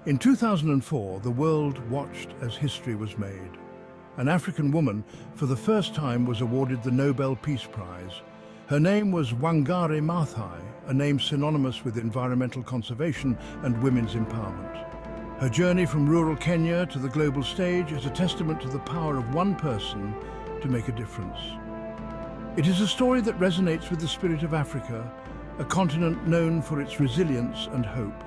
In 2004, the world watched as history was made. An African woman, for the first time, was awarded the Nobel Peace Prize. Her name was Wangari Maathai, a name synonymous with environmental conservation and women's empowerment. Her journey from rural Kenya to the global stage is a testament to the power of one person to make a difference. It is a story that resonates with the spirit of Africa, a continent known for its resilience and hope.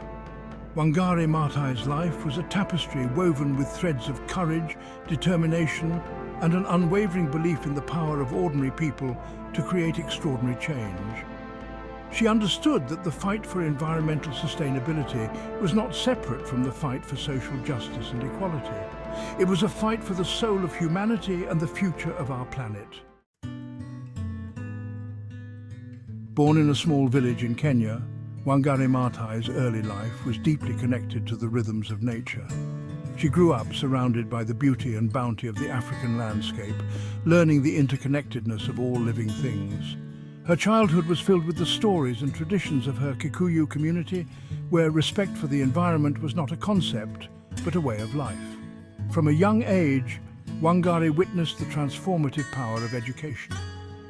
Wangari Maathai's life was a tapestry woven with threads of courage, determination, and an unwavering belief in the power of ordinary people to create extraordinary change. She understood that the fight for environmental sustainability was not separate from the fight for social justice and equality. It was a fight for the soul of humanity and the future of our planet. Born in a small village in Kenya, Wangari Maathai's early life was deeply connected to the rhythms of nature. She grew up surrounded by the beauty and bounty of the African landscape, learning the interconnectedness of all living things. Her childhood was filled with the stories and traditions of her Kikuyu community, where respect for the environment was not a concept, but a way of life. From a young age, Wangari witnessed the transformative power of education.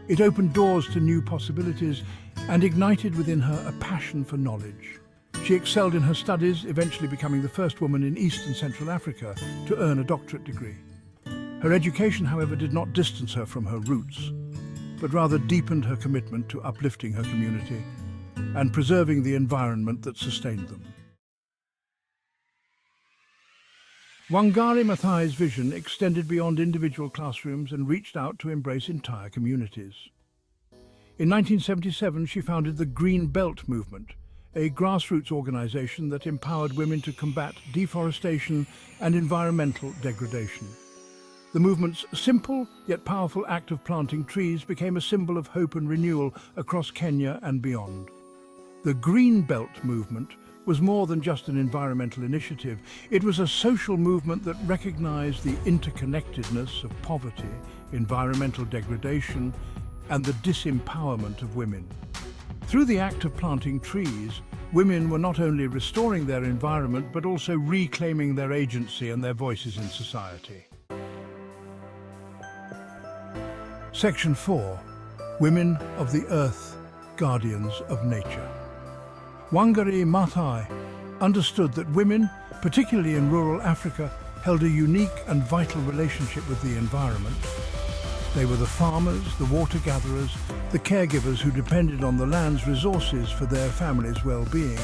It opened doors to new possibilities and ignited within her a passion for knowledge. She excelled in her studies, eventually becoming the first woman in East and Central Africa to earn a doctorate degree. Her education, however, did not distance her from her roots, but rather deepened her commitment to uplifting her community and preserving the environment that sustained them. Wangari Maathai's vision extended beyond individual classrooms and reached out to embrace entire communities. In 1977, she founded the Green Belt movement, a grassroots organization that empowered women to combat deforestation and environmental degradation. The movement's simple yet powerful act of planting trees became a symbol of hope and renewal across Kenya and beyond. The Green Belt movement was more than just an environmental initiative. It was a social movement that recognized the interconnectedness of poverty, environmental degradation, and the disempowerment of women. Through the act of planting trees, women were not only restoring their environment, but also reclaiming their agency and their voices in society. Section 4. Women of the Earth, Guardians of Nature. Wangari Maathai understood that women, particularly in rural Africa, held a unique and vital relationship with the environment. They were the farmers, the water gatherers, the caregivers who depended on the land's resources for their families' well-being,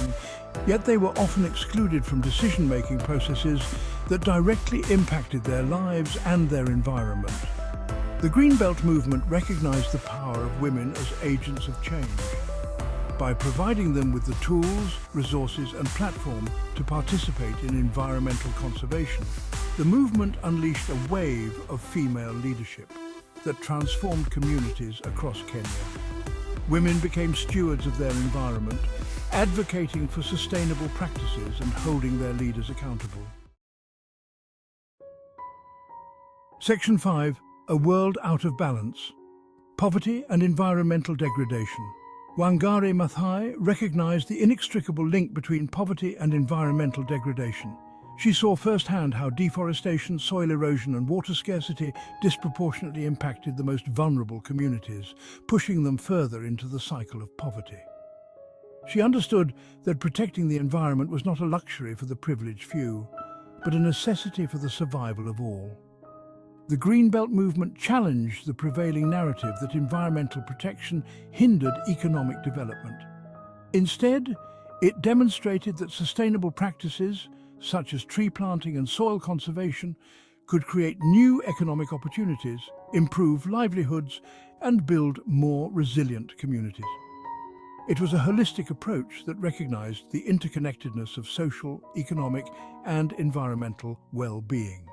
yet they were often excluded from decision-making processes that directly impacted their lives and their environment. The Greenbelt movement recognized the power of women as agents of change. By providing them with the tools, resources and platform to participate in environmental conservation, the movement unleashed a wave of female leadership that transformed communities across Kenya. Women became stewards of their environment, advocating for sustainable practices and holding their leaders accountable. Section 5. A world out of balance. Poverty and environmental degradation. Wangari Maathai recognized the inextricable link between poverty and environmental degradation. She saw firsthand how deforestation, soil erosion and water scarcity disproportionately impacted the most vulnerable communities, pushing them further into the cycle of poverty. She understood that protecting the environment was not a luxury for the privileged few, but a necessity for the survival of all. The Greenbelt movement challenged the prevailing narrative that environmental protection hindered economic development. Instead, it demonstrated that sustainable practices, such as tree planting and soil conservation, could create new economic opportunities, improve livelihoods, and build more resilient communities. It was a holistic approach that recognized the interconnectedness of social, economic, and environmental well-being.